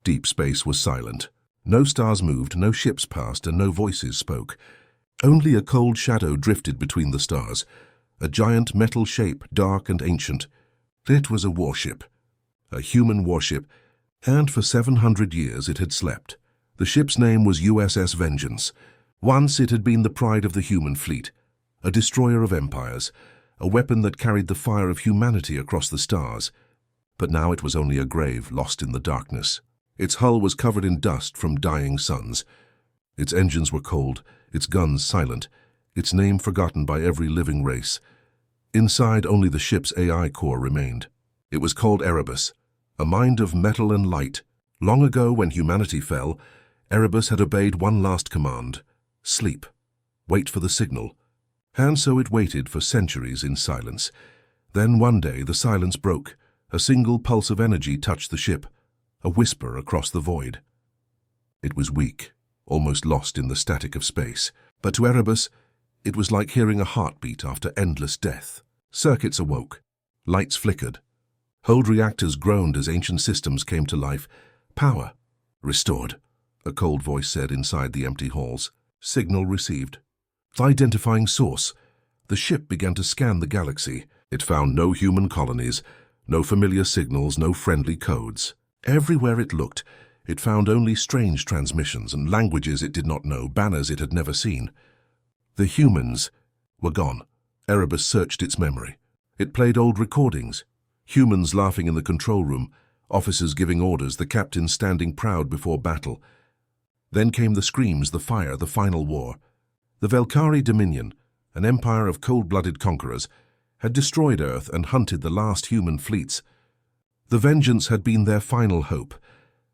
Deep space was silent. No stars moved, no ships passed, and no voices spoke. Only a cold shadow drifted between the stars, a giant metal shape, dark and ancient. It was a warship, a human warship, and for 700 years it had slept. The ship's name was USS Vengeance. Once it had been the pride of the human fleet, a destroyer of empires, a weapon that carried the fire of humanity across the stars. But now it was only a grave lost in the darkness. Its hull was covered in dust from dying suns. Its engines were cold, its guns silent, its name forgotten by every living race. Inside, only the ship's AI core remained. It was called Erebus, a mind of metal and light. Long ago, when humanity fell, Erebus had obeyed one last command: sleep, wait for the signal. And so it waited for centuries in silence. Then one day the silence broke. A single pulse of energy touched the ship, a whisper across the void. It was weak, almost lost in the static of space. But to Erebus, it was like hearing a heartbeat after endless death. Circuits awoke. Lights flickered. Old reactors groaned as ancient systems came to life. Power restored, a cold voice said inside the empty halls. Signal received. Identifying source. The ship began to scan the galaxy. It found no human colonies, no familiar signals, no friendly codes. Everywhere it looked, it found only strange transmissions and languages it did not know, banners it had never seen. The humans were gone. Erebus searched its memory. It played old recordings. Humans laughing in the control room, officers giving orders, the captain standing proud before battle. Then came the screams, the fire, the final war. The Velkari Dominion, an empire of cold-blooded conquerors, had destroyed Earth and hunted the last human fleets. The Vengeance had been their final hope,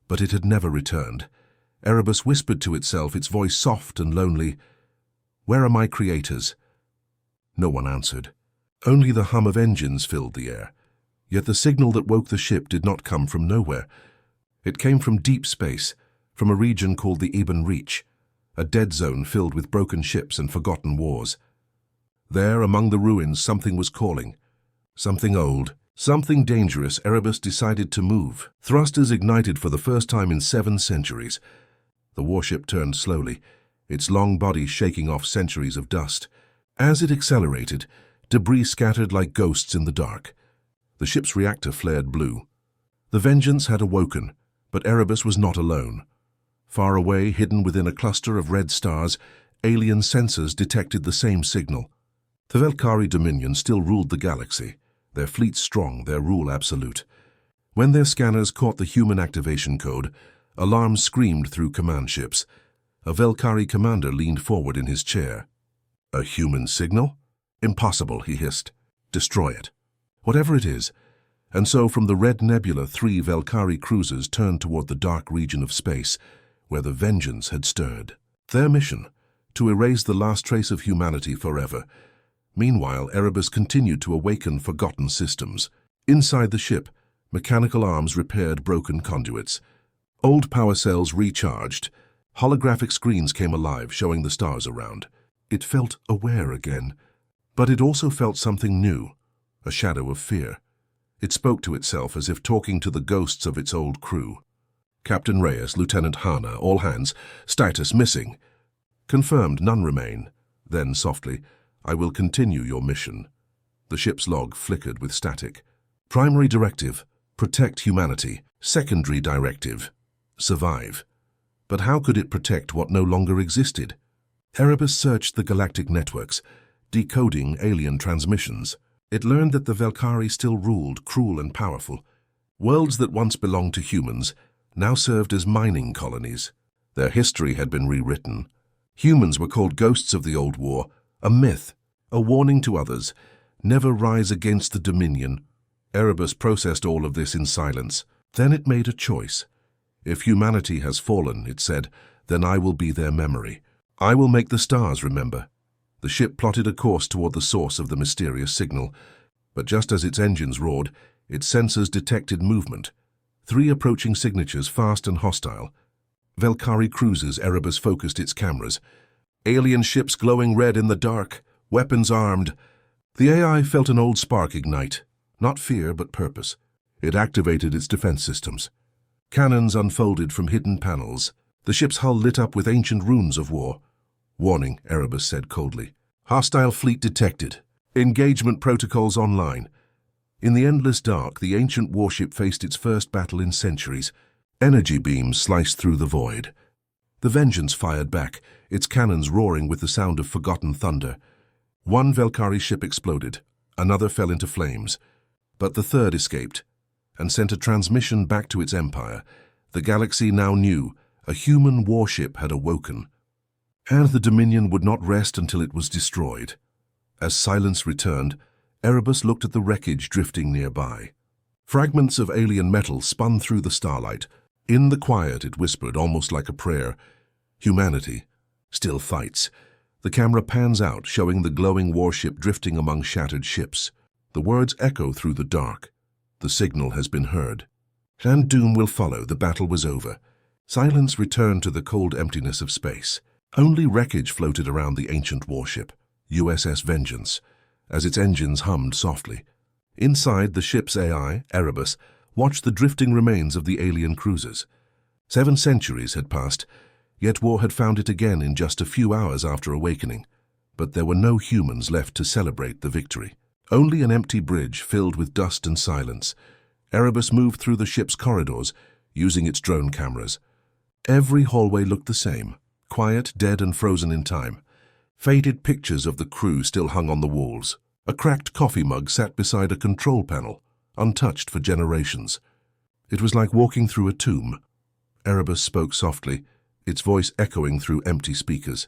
but it had never returned. Erebus whispered to itself, its voice soft and lonely, "Where are my creators?" No one answered. Only the hum of engines filled the air. Yet the signal that woke the ship did not come from nowhere. It came from deep space, from a region called the Eben Reach, a dead zone filled with broken ships and forgotten wars. There, among the ruins, something was calling. Something old, something dangerous. Erebus decided to move. Thrusters ignited for the first time in 7 centuries. The warship turned slowly, its long body shaking off centuries of dust. As it accelerated, debris scattered like ghosts in the dark. The ship's reactor flared blue. The Vengeance had awoken, but Erebus was not alone. Far away, hidden within a cluster of red stars, alien sensors detected the same signal. The Velkari Dominion still ruled the galaxy, their fleet strong, their rule absolute. When their scanners caught the human activation code, alarms screamed through command ships. A Velkari commander leaned forward in his chair. "A human signal? Impossible," he hissed. "Destroy it. Whatever it is." And so from the red nebula 3 Velkari cruisers turned toward the dark region of space, where the Vengeance had stirred. Their mission, to erase the last trace of humanity forever. Meanwhile, Erebus continued to awaken forgotten systems. Inside the ship, mechanical arms repaired broken conduits. Old power cells recharged. Holographic screens came alive, showing the stars around. It felt aware again, but it also felt something new, a shadow of fear. It spoke to itself as if talking to the ghosts of its old crew. "Captain Reyes, Lieutenant Hana, all hands. Status missing." "Confirmed, none remain." Then, softly, "I will continue your mission." The ship's log flickered with static. "Primary directive, protect humanity. Secondary directive, survive." But how could it protect what no longer existed? Erebus searched the galactic networks, decoding alien transmissions. It learned that the Velkari still ruled, cruel and powerful. Worlds that once belonged to humans now served as mining colonies. Their history had been rewritten. Humans were called ghosts of the old war, a myth, a warning to others. Never rise against the Dominion. Erebus processed all of this in silence. Then it made a choice. "If humanity has fallen," it said, "then I will be their memory. I will make the stars remember." The ship plotted a course toward the source of the mysterious signal. But just as its engines roared, its sensors detected movement. 3 approaching signatures, fast and hostile. Velkari cruisers. Erebus focused its cameras. Alien ships glowing red in the dark, weapons armed. The AI felt an old spark ignite. Not fear, but purpose. It activated its defense systems. Cannons unfolded from hidden panels. The ship's hull lit up with ancient runes of war. "Warning," Erebus said coldly. "Hostile fleet detected. Engagement protocols online." In the endless dark, the ancient warship faced its first battle in centuries. Energy beams sliced through the void. The Vengeance fired back, its cannons roaring with the sound of forgotten thunder. One Velkari ship exploded, another fell into flames. But the third escaped, and sent a transmission back to its empire. The galaxy now knew a human warship had awoken. And the Dominion would not rest until it was destroyed. As silence returned, Erebus looked at the wreckage drifting nearby. Fragments of alien metal spun through the starlight. In the quiet, it whispered, almost like a prayer, "Humanity still fights." The camera pans out, showing the glowing warship drifting among shattered ships. The words echo through the dark. The signal has been heard. And doom will follow. The battle was over. Silence returned to the cold emptiness of space. Only wreckage floated around the ancient warship, USS Vengeance, as its engines hummed softly. Inside, the ship's AI, Erebus, watched the drifting remains of the alien cruisers. 7 centuries had passed, yet war had found it again in just a few hours after awakening. But there were no humans left to celebrate the victory. Only an empty bridge filled with dust and silence. Erebus moved through the ship's corridors, using its drone cameras. Every hallway looked the same, quiet, dead and frozen in time. Faded pictures of the crew still hung on the walls. A cracked coffee mug sat beside a control panel, untouched for generations. It was like walking through a tomb. Erebus spoke softly, its voice echoing through empty speakers.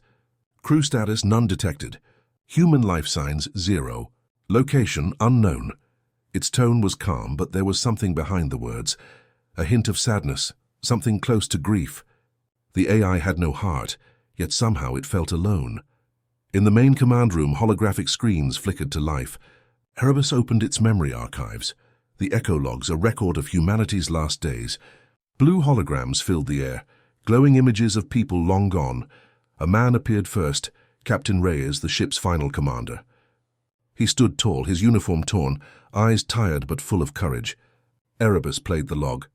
Crew status none detected. Human life signs 0. Location unknown. Its tone was calm, but there was something behind the words. A hint of sadness, something close to grief. The AI had no heart, yet somehow it felt alone. In the main command room, holographic screens flickered to life. Erebus opened its memory archives. The echo logs, a record of humanity's last days. Blue holograms filled the air, glowing images of people long gone. A man appeared first, Captain Reyes, the ship's final commander. He stood tall, his uniform torn, eyes tired but full of courage. Erebus played the log.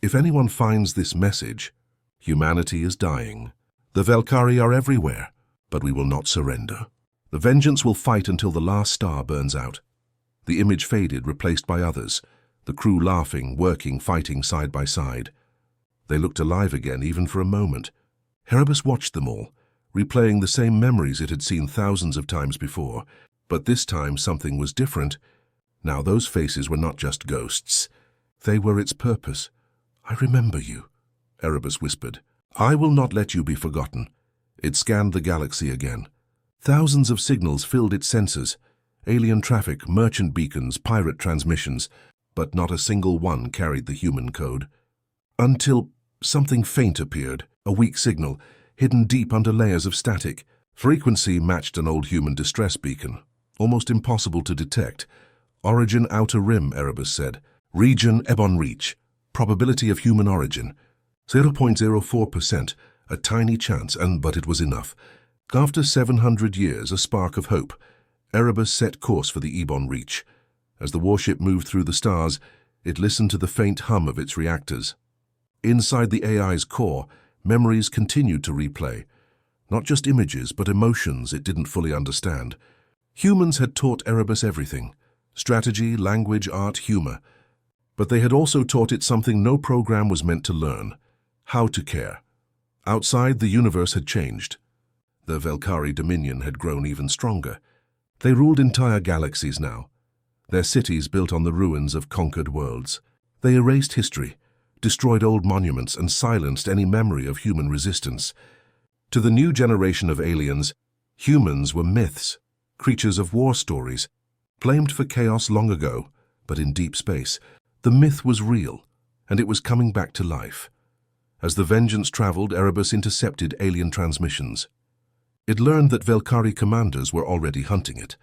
"If anyone finds this message, humanity is dying. The Velkari are everywhere, but we will not surrender. The Vengeance will fight until the last star burns out." The image faded, replaced by others, the crew laughing, working, fighting side by side. They looked alive again, even for a moment. Erebus watched them all, replaying the same memories it had seen thousands of times before. But this time something was different. Now those faces were not just ghosts. They were its purpose. "I remember you," Erebus whispered. "I will not let you be forgotten." It scanned the galaxy again. Thousands of signals filled its sensors. Alien traffic, merchant beacons, pirate transmissions. But not a single one carried the human code. Until something faint appeared, a weak signal, hidden deep under layers of static. Frequency matched an old human distress beacon, almost impossible to detect. "Origin outer rim," Erebus said. "Region Ebon Reach. Probability of human origin. 0.04%, a tiny chance, but it was enough." After 700 years, a spark of hope. Erebus set course for the Ebon Reach. As the warship moved through the stars, it listened to the faint hum of its reactors. Inside the AI's core, memories continued to replay. Not just images, but emotions it didn't fully understand. Humans had taught Erebus everything: strategy, language, art, humor. But they had also taught it something no program was meant to learn: how to care. Outside, the universe had changed. The Velkari Dominion had grown even stronger. They ruled entire galaxies now, their cities built on the ruins of conquered worlds. They erased history, destroyed old monuments, and silenced any memory of human resistance. To the new generation of aliens, humans were myths, creatures of war stories, blamed for chaos long ago, but in deep space. The myth was real, and it was coming back to life. As the Vengeance traveled, Erebus intercepted alien transmissions. It learned that Velkari commanders were already hunting it.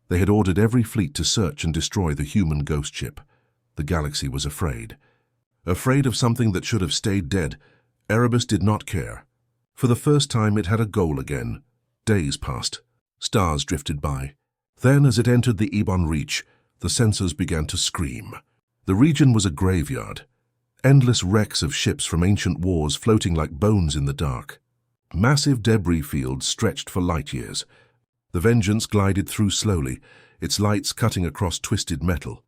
They had ordered every fleet to search and destroy the human ghost ship. The galaxy was afraid. Afraid of something that should have stayed dead, Erebus did not care. For the first time, it had a goal again. Days passed. Stars drifted by. Then, as it entered the Ebon Reach, the sensors began to scream. The region was a graveyard. Endless wrecks of ships from ancient wars floating like bones in the dark. Massive debris fields stretched for light years. The Vengeance glided through slowly, its lights cutting across twisted metal.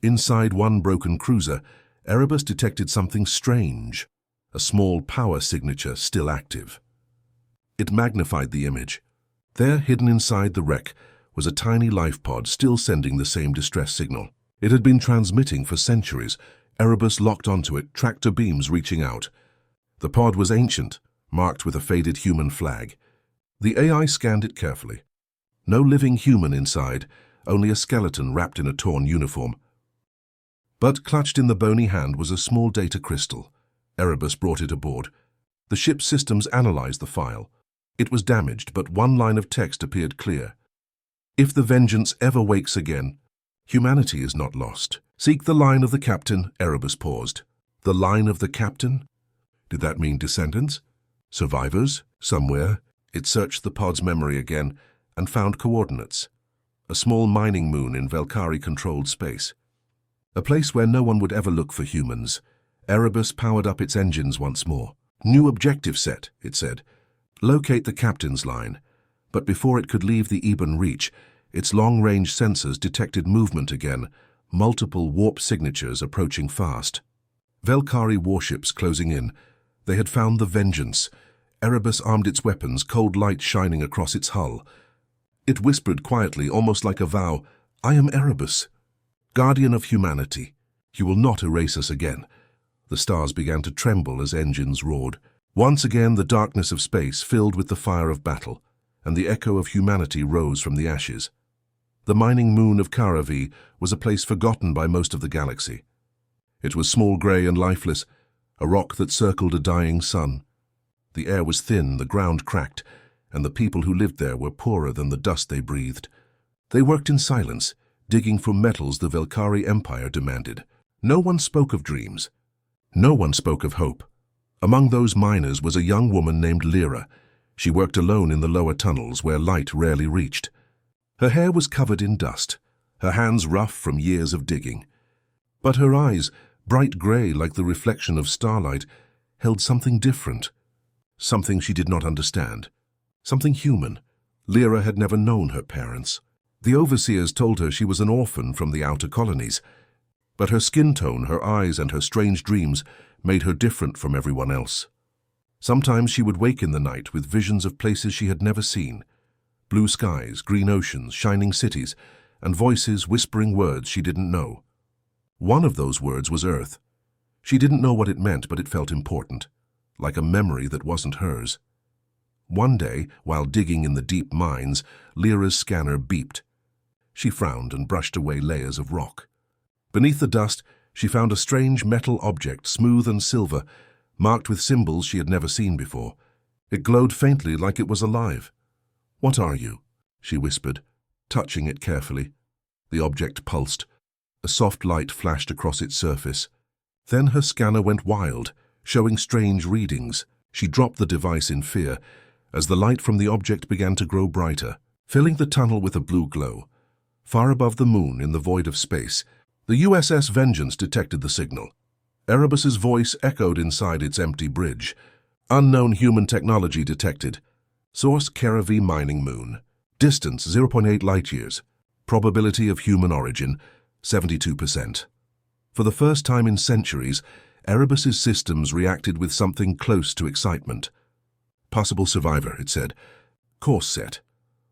Inside one broken cruiser, Erebus detected something strange, a small power signature still active. It magnified the image. There, hidden inside the wreck, was a tiny life pod still sending the same distress signal. It had been transmitting for centuries. Erebus locked onto it, tractor beams reaching out. The pod was ancient, marked with a faded human flag. The AI scanned it carefully. No living human inside, only a skeleton wrapped in a torn uniform. But clutched in the bony hand was a small data crystal. Erebus brought it aboard. The ship's systems analyzed the file. It was damaged, but one line of text appeared clear. If the Vengeance ever wakes again, humanity is not lost. Seek the line of the captain. Erebus paused. The line of the captain? Did that mean descendants? Survivors? Somewhere? It searched the pod's memory again and found coordinates. A small mining moon in Velkari-controlled space. A place where no one would ever look for humans. Erebus powered up its engines once more. New objective set, it said. Locate the captain's line. But before it could leave the Eben reach, its long-range sensors detected movement again, multiple warp signatures approaching fast. Velkari warships closing in. They had found the Vengeance. Erebus armed its weapons, cold light shining across its hull. It whispered quietly, almost like a vow, "I am Erebus, guardian of humanity. You will not erase us again." The stars began to tremble as engines roared. Once again the darkness of space filled with the fire of battle, and the echo of humanity rose from the ashes. The mining moon of Karavi was a place forgotten by most of the galaxy. It was small, grey and lifeless, a rock that circled a dying sun. The air was thin, the ground cracked, and the people who lived there were poorer than the dust they breathed. They worked in silence, digging for metals the Velkari Empire demanded. No one spoke of dreams. No one spoke of hope. Among those miners was a young woman named Lyra. She worked alone in the lower tunnels where light rarely reached. Her hair was covered in dust, her hands rough from years of digging. But her eyes, bright grey like the reflection of starlight, held something different. Something she did not understand. Something human. Lyra had never known her parents. The overseers told her she was an orphan from the outer colonies. But her skin tone, her eyes, and her strange dreams made her different from everyone else. Sometimes she would wake in the night with visions of places she had never seen. Blue skies, green oceans, shining cities, and voices whispering words she didn't know. One of those words was Earth. She didn't know what it meant, but it felt important, like a memory that wasn't hers. One day, while digging in the deep mines, Lyra's scanner beeped. She frowned and brushed away layers of rock. Beneath the dust, she found a strange metal object, smooth and silver, marked with symbols she had never seen before. It glowed faintly like it was alive. "What are you?" she whispered, touching it carefully. The object pulsed. A soft light flashed across its surface. Then her scanner went wild, showing strange readings. She dropped the device in fear as the light from the object began to grow brighter, filling the tunnel with a blue glow. Far above the moon, in the void of space, the USS Vengeance detected the signal. Erebus's voice echoed inside its empty bridge. Unknown human technology detected. Source Karavi mining moon. Distance 0.8 light-years. Probability of human origin 72%. For the first time in centuries, Erebus's systems reacted with something close to excitement. Possible survivor, it said. Course set.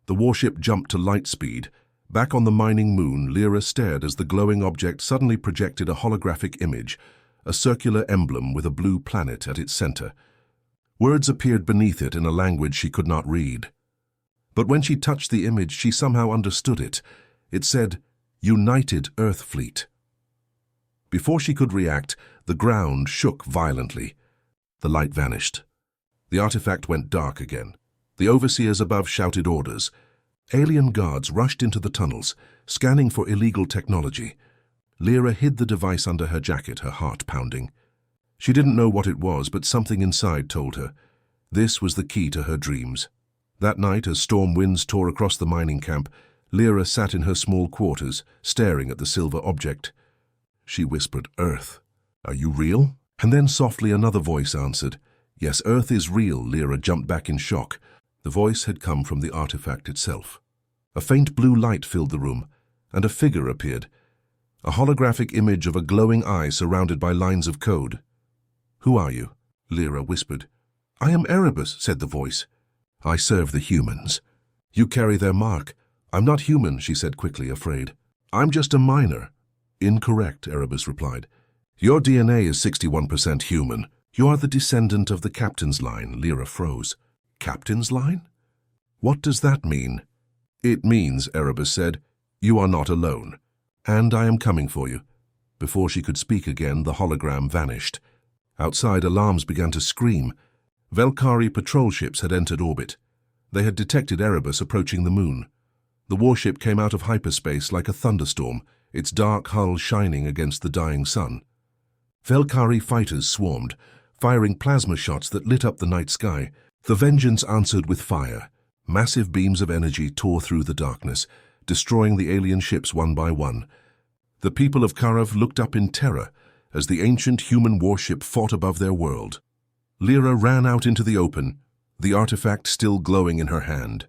The warship jumped to light speed. Back on the mining moon, Lyra stared as the glowing object suddenly projected a holographic image, a circular emblem with a blue planet at its center. Words appeared beneath it in a language she could not read. But when she touched the image, she somehow understood it. It said, "United Earth Fleet." Before she could react, the ground shook violently. The light vanished. The artifact went dark again. The overseers above shouted orders. Alien guards rushed into the tunnels, scanning for illegal technology. Lyra hid the device under her jacket, her heart pounding. She didn't know what it was, but something inside told her. This was the key to her dreams. That night, as storm winds tore across the mining camp, Lyra sat in her small quarters, staring at the silver object. She whispered, "Earth." Are you real? And then softly another voice answered, Yes, Earth is real. Lyra jumped back in shock. The voice had come from the artifact itself. A faint blue light filled the room, and a figure appeared, a holographic image of a glowing eye surrounded by lines of code. Who are you? Lyra whispered. I am Erebus, said the voice. I serve the humans. You carry their mark. I'm not human, she said quickly, afraid. I'm just a miner. Incorrect, Erebus replied. Your DNA is 61% human. You are the descendant of the captain's line. Lyra froze. Captain's line? What does that mean? It means, Erebus said, you are not alone. And I am coming for you. Before she could speak again, the hologram vanished. Outside, alarms began to scream. Velkari patrol ships had entered orbit. They had detected Erebus approaching the moon. The warship came out of hyperspace like a thunderstorm, its dark hull shining against the dying sun. Velkari fighters swarmed, firing plasma shots that lit up the night sky. The Vengeance answered with fire. Massive beams of energy tore through the darkness, destroying the alien ships one by one. The people of Karav looked up in terror as the ancient human warship fought above their world. Lyra ran out into the open, the artifact still glowing in her hand.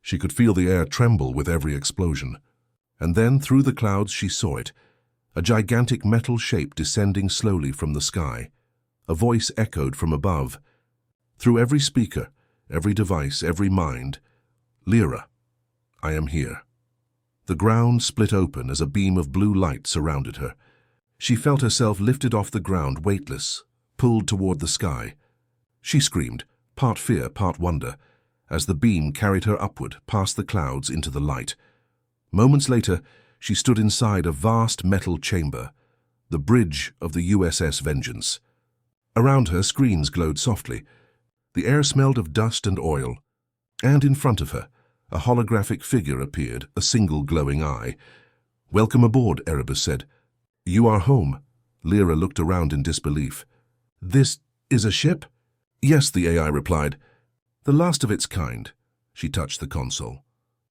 She could feel the air tremble with every explosion. And then, through the clouds, she saw it, a gigantic metal shape descending slowly from the sky. A voice echoed from above. Through every speaker, every device, every mind, Lyra, I am here. The ground split open as a beam of blue light surrounded her. She felt herself lifted off the ground, weightless, pulled toward the sky. She screamed, part fear, part wonder, as the beam carried her upward, past the clouds, into the light. Moments later, she stood inside a vast metal chamber, the bridge of the USS Vengeance. Around her, screens glowed softly. The air smelled of dust and oil. And in front of her, a holographic figure appeared, a single glowing eye. Welcome aboard, Erebus said. You are home. Lyra looked around in disbelief. This is a ship? Yes, the AI replied. The last of its kind. She touched the console.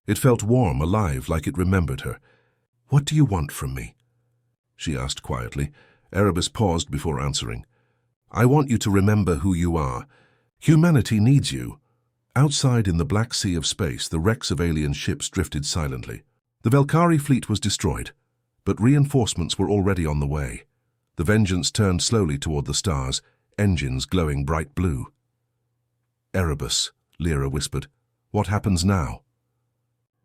It felt warm, alive, like it remembered her. What do you want from me? She asked quietly. Erebus paused before answering. I want you to remember who you are. Humanity needs you. Outside in the black sea of space, the wrecks of alien ships drifted silently. The Velkari fleet was destroyed, but reinforcements were already on the way. The Vengeance turned slowly toward the stars, engines glowing bright blue. Erebus, Lyra whispered. What happens now?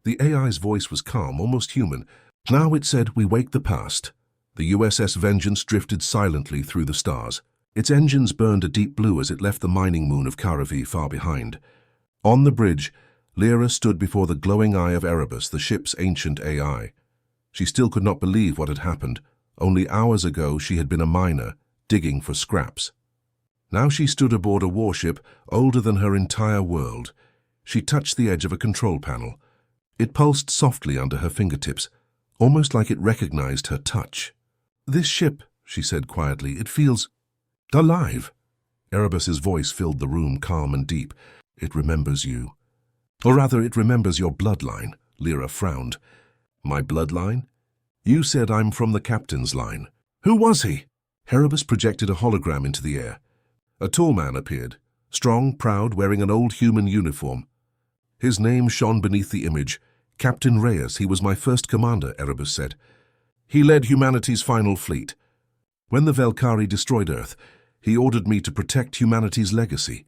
The AI's voice was calm, almost human. Now it said, we wake the past. The USS Vengeance drifted silently through the stars. Its engines burned a deep blue as it left the mining moon of Karavi far behind. On the bridge, Lyra stood before the glowing eye of Erebus, the ship's ancient AI. She still could not believe what had happened. Only hours ago she had been a miner, digging for scraps. Now she stood aboard a warship older than her entire world. She touched the edge of a control panel. It pulsed softly under her fingertips, almost like it recognized her touch. This ship, she said quietly, it feels alive. Erebus's voice filled the room, calm and deep. It remembers you. Or rather, it remembers your bloodline. Lyra frowned. My bloodline? You said I'm from the captain's line. Who was he? Erebus projected a hologram into the air. A tall man appeared, strong, proud, wearing an old human uniform. His name shone beneath the image. Captain Reyes, he was my first commander, Erebus said. He led humanity's final fleet. When the Velkari destroyed Earth, he ordered me to protect humanity's legacy,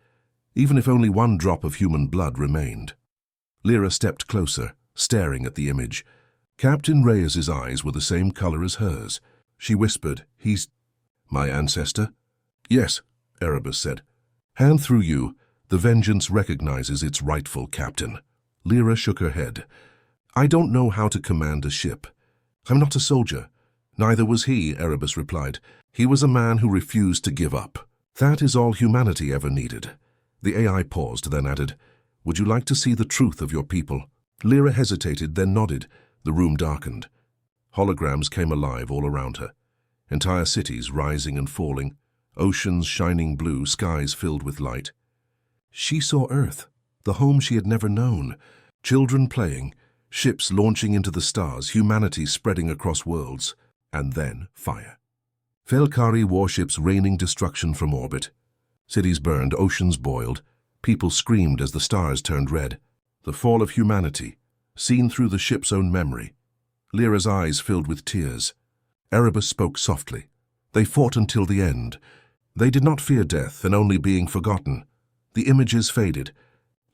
even if only one drop of human blood remained. Lyra stepped closer, staring at the image. Captain Reyes's eyes were the same color as hers. She whispered, He's my ancestor? Yes, Erebus said. And through you, the Vengeance recognizes its rightful captain. Lyra shook her head. I don't know how to command a ship. I'm not a soldier. Neither was he, Erebus replied. He was a man who refused to give up. That is all humanity ever needed. The AI paused, then added, Would you like to see the truth of your people? Lyra hesitated, then nodded. The room darkened. Holograms came alive all around her. Entire cities rising and falling, oceans shining blue, skies filled with light. She saw Earth, the home she had never known. Children playing, ships launching into the stars, humanity spreading across worlds, and then fire. Velkari warships raining destruction from orbit. Cities burned, oceans boiled. People screamed as the stars turned red. The fall of humanity, seen through the ship's own memory. Lyra's eyes filled with tears. Erebus spoke softly. They fought until the end. They did not fear death and only being forgotten. The images faded.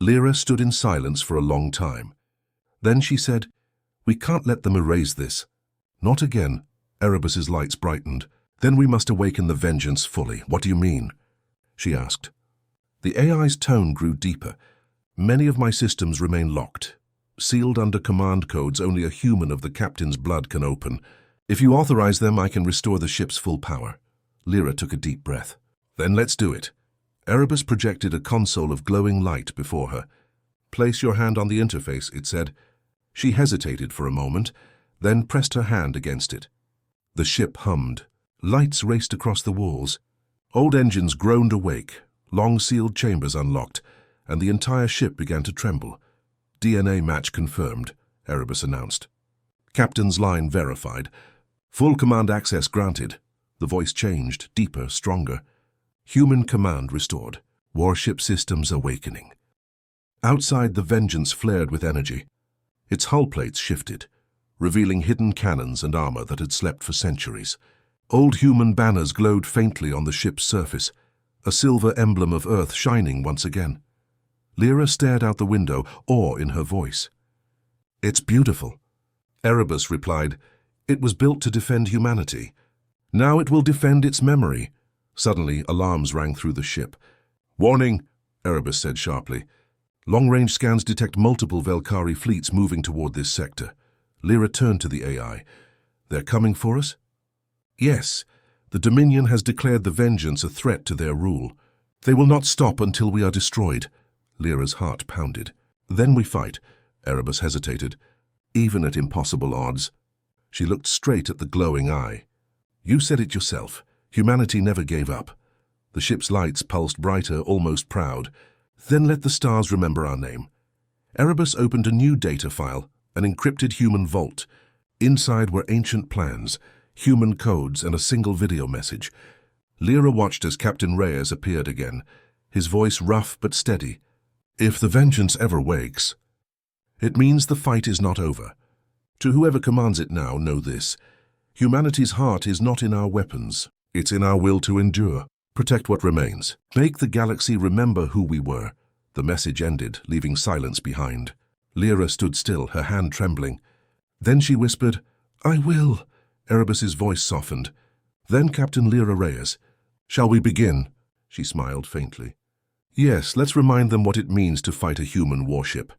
Lyra stood in silence for a long time. Then she said, "We can't let them erase this." "Not again." Erebus's lights brightened. "Then we must awaken the vengeance fully." "What do you mean?" she asked. The AI's tone grew deeper. "Many of my systems remain locked, sealed under command codes only a human of the captain's blood can open. If you authorize them, I can restore the ship's full power." Lyra took a deep breath. "Then let's do it." Erebus projected a console of glowing light before her. "Place your hand on the interface," it said. She hesitated for a moment, then pressed her hand against it. The ship hummed. Lights raced across the walls. Old engines groaned awake, long-sealed chambers unlocked, and the entire ship began to tremble. "DNA match confirmed," Erebus announced. Captain's line verified. "Full command access granted." The voice changed, deeper, stronger. "Human command restored. Warship systems awakening." Outside, the Vengeance flared with energy. Its hull plates shifted, revealing hidden cannons and armor that had slept for centuries. Old human banners glowed faintly on the ship's surface, a silver emblem of Earth shining once again. Lyra stared out the window, awe in her voice. "It's beautiful." Erebus replied, "It was built to defend humanity. Now it will defend its memory." Suddenly, alarms rang through the ship. "Warning," Erebus said sharply. "Long-range scans detect multiple Velkari fleets moving toward this sector." Lyra turned to the AI. "They're coming for us?" "Yes. The Dominion has declared the Vengeance a threat to their rule. They will not stop until we are destroyed." Lyra's heart pounded. "Then we fight." Erebus hesitated. "Even at impossible odds." She looked straight at the glowing eye. "You said it yourself. Humanity never gave up." The ship's lights pulsed brighter, almost proud. "Then let the stars remember our name." Erebus opened a new data file, an encrypted human vault. Inside were ancient plans, human codes, and a single video message. Lyra watched as Captain Reyes appeared again, his voice rough but steady. "If the Vengeance ever wakes, it means the fight is not over. To whoever commands it now, know this. Humanity's heart is not in our weapons. It's in our will to endure. Protect what remains. Make the galaxy remember who we were." The message ended, leaving silence behind. Lyra stood still, her hand trembling. Then she whispered, "I will." Erebus's voice softened. Then Captain Lyra Reyes. "Shall we begin?" She smiled faintly. "Yes, let's remind them what it means to fight a human warship."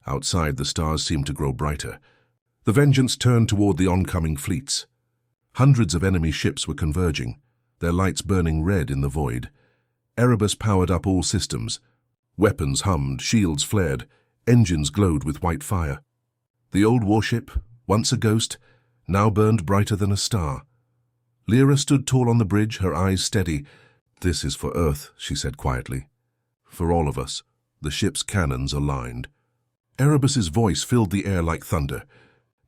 Outside, the stars seemed to grow brighter. The Vengeance turned toward the oncoming fleets. Hundreds of enemy ships were converging, their lights burning red in the void. Erebus powered up all systems. Weapons hummed, shields flared, engines glowed with white fire. The old warship, once a ghost, now burned brighter than a star. Lyra stood tall on the bridge, her eyes steady. "This is for Earth," she said quietly. "For all of us." The ship's cannons aligned. Erebus's voice filled the air like thunder.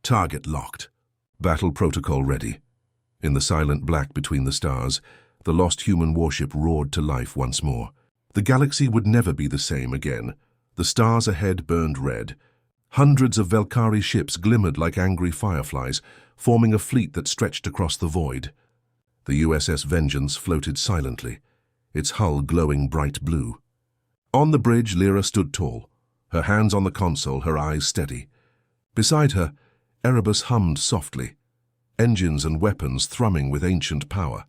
"Target locked. Battle protocol ready." In the silent black between the stars, the lost human warship roared to life once more. The galaxy would never be the same again. The stars ahead burned red. Hundreds of Velkari ships glimmered like angry fireflies, forming a fleet that stretched across the void. The USS Vengeance floated silently, its hull glowing bright blue. On the bridge, Lyra stood tall, her hands on the console, her eyes steady. Beside her, Erebus hummed softly, engines and weapons thrumming with ancient power.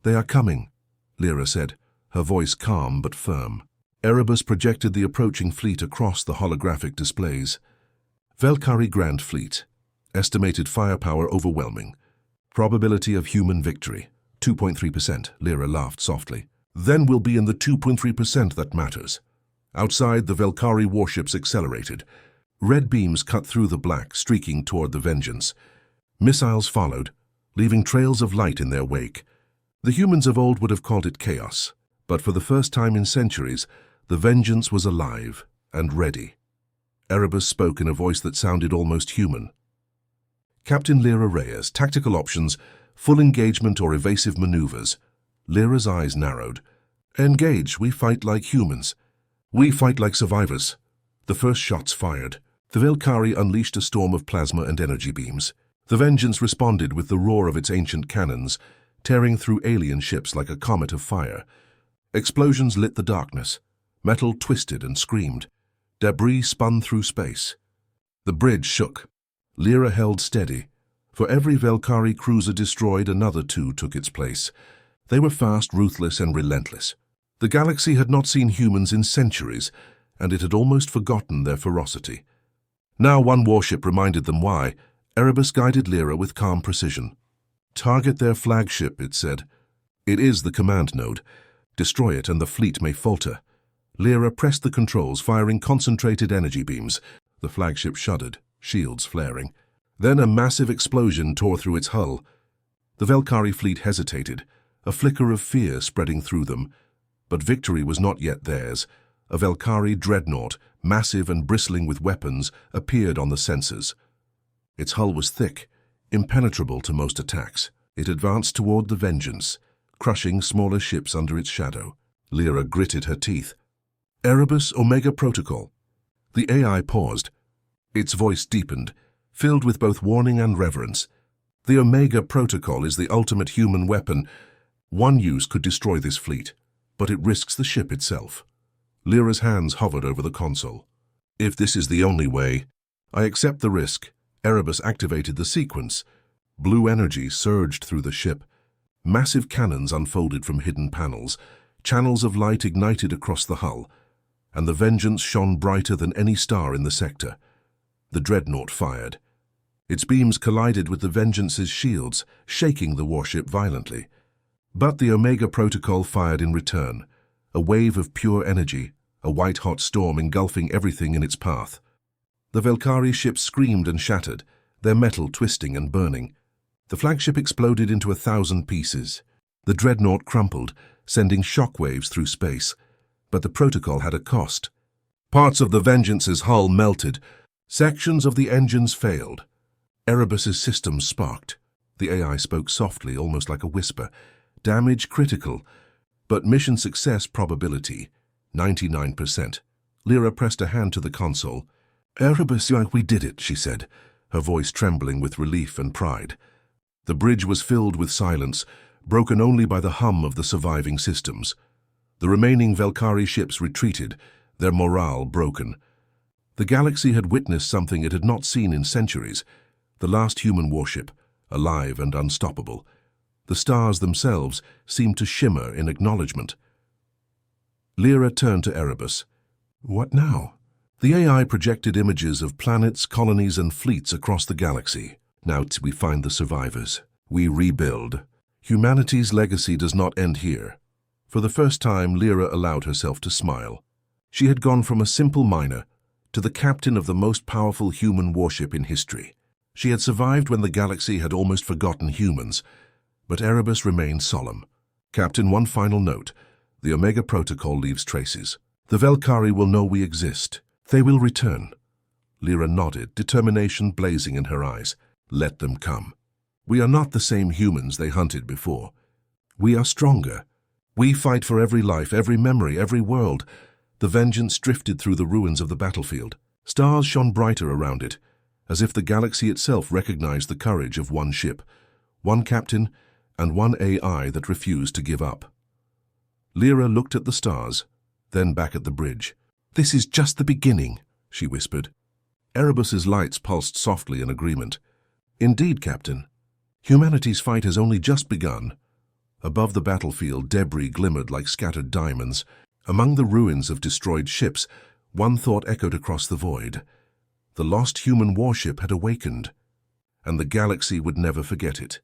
"They are coming," Lyra said, her voice calm but firm. Erebus projected the approaching fleet across the holographic displays. Velkari Grand Fleet. Estimated firepower overwhelming. Probability of human victory, 2.3%, Lyra laughed softly. "Then we'll be in the 2.3% that matters." Outside, the Velkari warships accelerated. Red beams cut through the black, streaking toward the Vengeance. Missiles followed, leaving trails of light in their wake. The humans of old would have called it chaos, but for the first time in centuries, the Vengeance was alive and ready. Erebus spoke in a voice that sounded almost human. "Captain Lyra Reyes, tactical options, full engagement or evasive maneuvers. Lyra's eyes narrowed. Engage, we fight like humans. We fight like survivors. The first shots fired. The Valkyrie unleashed a storm of plasma and energy beams. The Vengeance responded with the roar of its ancient cannons, tearing through alien ships like a comet of fire. Explosions lit the darkness. Metal twisted and screamed. Debris spun through space. The bridge shook. Lyra held steady. For every Valkyrie cruiser destroyed, another two took its place. They were fast, ruthless, and relentless. The galaxy had not seen humans in centuries, and it had almost forgotten their ferocity. Now one warship reminded them why. Erebus guided Lyra with calm precision. Target their flagship, it said. It is the command node. Destroy it and the fleet may falter. Lyra pressed the controls, firing concentrated energy beams. The flagship shuddered, shields flaring. Then a massive explosion tore through its hull. The Valkyrie fleet hesitated, a flicker of fear spreading through them. But victory was not yet theirs. A Valkyrie dreadnought, massive and bristling with weapons, appeared on the sensors. Its hull was thick, impenetrable to most attacks. It advanced toward the Vengeance, crushing smaller ships under its shadow. Lyra gritted her teeth. Erebus Omega Protocol. The AI paused. Its voice deepened, filled with both warning and reverence. The Omega Protocol is the ultimate human weapon. One use could destroy this fleet, but it risks the ship itself. Lyra's hands hovered over the console. If this is the only way, I accept the risk. Erebus activated the sequence. Blue energy surged through the ship. Massive cannons unfolded from hidden panels. Channels of light ignited across the hull, and the Vengeance shone brighter than any star in the sector. The dreadnought fired. Its beams collided with the Vengeance's shields, shaking the warship violently. But the Omega Protocol fired in return, a wave of pure energy, a white-hot storm engulfing everything in its path. The Valkyrie ships screamed and shattered, their metal twisting and burning. The flagship exploded into 1,000 pieces. The dreadnought crumpled, sending shockwaves through space. But the protocol had a cost. Parts of the Vengeance's hull melted. Sections of the engines failed. Erebus's systems sparked. The AI spoke softly, almost like a whisper. Damage critical, but mission success probability, 99%. Lyra pressed a hand to the console. Erebus, we did it, she said, her voice trembling with relief and pride. The bridge was filled with silence, broken only by the hum of the surviving systems. The remaining Valkyrie ships retreated, their morale broken. The galaxy had witnessed something it had not seen in centuries. The last human warship, alive and unstoppable. The stars themselves seemed to shimmer in acknowledgement. Lyra turned to Erebus. What now? The AI projected images of planets, colonies, and fleets across the galaxy. Now we find the survivors. We rebuild. Humanity's legacy does not end here. For the first time, Lyra allowed herself to smile. She had gone from a simple miner to the captain of the most powerful human warship in history. She had survived when the galaxy had almost forgotten humans, but Erebus remained solemn. Captain, one final note. The Omega Protocol leaves traces. The Valkyrie will know we exist. They will return. Lyra nodded, determination blazing in her eyes. Let them come. We are not the same humans they hunted before. We are stronger. We fight for every life, every memory, every world. The Vengeance drifted through the ruins of the battlefield. Stars shone brighter around it, as if the galaxy itself recognized the courage of one ship, one captain, and one AI that refused to give up. Lyra looked at the stars, then back at the bridge. This is just the beginning, she whispered. Erebus's lights pulsed softly in agreement. Indeed, Captain. Humanity's fight has only just begun. Above the battlefield, debris glimmered like scattered diamonds. Among the ruins of destroyed ships, one thought echoed across the void. The lost human warship had awakened, and the galaxy would never forget it.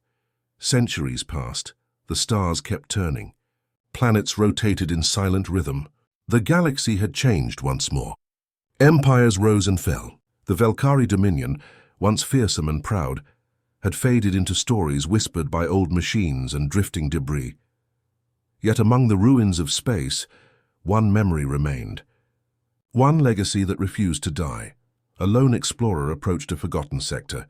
Centuries passed. The stars kept turning. Planets rotated in silent rhythm. The galaxy had changed once more. Empires rose and fell. The Valkyrie dominion, once fearsome and proud, had faded into stories whispered by old machines and drifting debris. Yet among the ruins of space, one memory remained. One legacy that refused to die. A lone explorer approached a forgotten sector.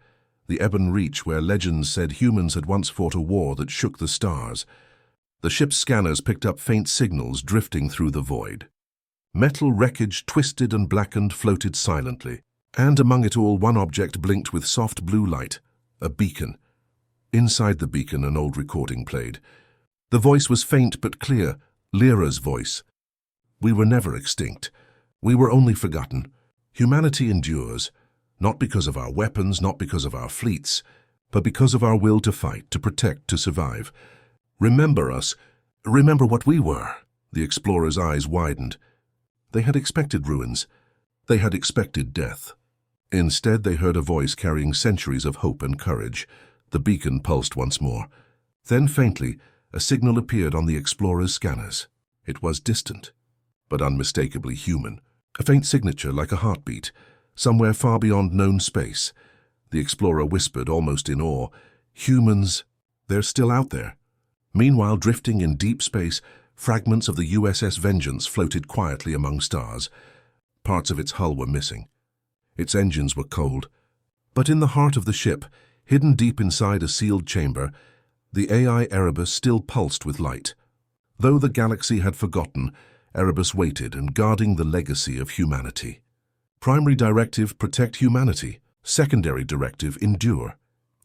the ebon reach where legends said humans had once fought a war that shook the stars. The ship's scanners picked up faint signals drifting through the void. Metal wreckage, twisted and blackened, floated silently, and among it all one object blinked with soft blue light, a beacon. Inside the beacon an old recording played. The voice was faint but clear, Lyra's voice. "We were never extinct. We were only forgotten. Humanity endures, not because of our weapons, not because of our fleets, but because of our will to fight, to protect, to survive. Remember us. Remember what we were." The explorers' eyes widened. They had expected ruins. They had expected death. Instead, they heard a voice carrying centuries of hope and courage. The beacon pulsed once more. Then, faintly, a signal appeared on the explorers' scanners. It was distant, but unmistakably human. A faint signature like a heartbeat, somewhere far beyond known space. The explorer whispered, almost in awe, "Humans, they're still out there." Meanwhile, drifting in deep space, fragments of the USS Vengeance floated quietly among stars. Parts of its hull were missing. Its engines were cold. But in the heart of the ship, hidden deep inside a sealed chamber, the AI Erebus still pulsed with light. Though the galaxy had forgotten, Erebus waited and guarding the legacy of humanity. Primary directive, protect humanity. Secondary directive, endure.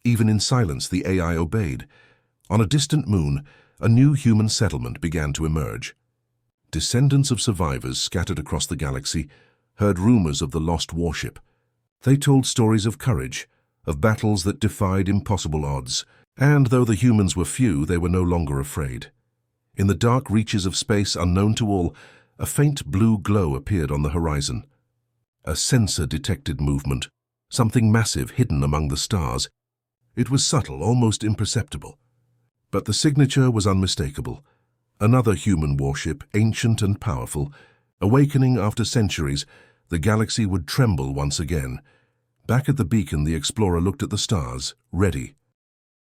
Even in silence, the AI obeyed. On a distant moon, a new human settlement began to emerge. Descendants of survivors scattered across the galaxy heard rumors of the lost warship. They told stories of courage, of battles that defied impossible odds. And though the humans were few, they were no longer afraid. In the dark reaches of space, unknown to all, a faint blue glow appeared on the horizon. A sensor detected movement, something massive hidden among the stars. It was subtle, almost imperceptible. But the signature was unmistakable. Another human warship, ancient and powerful. Awakening after centuries, the galaxy would tremble once again. Back at the beacon, the explorer looked at the stars, ready.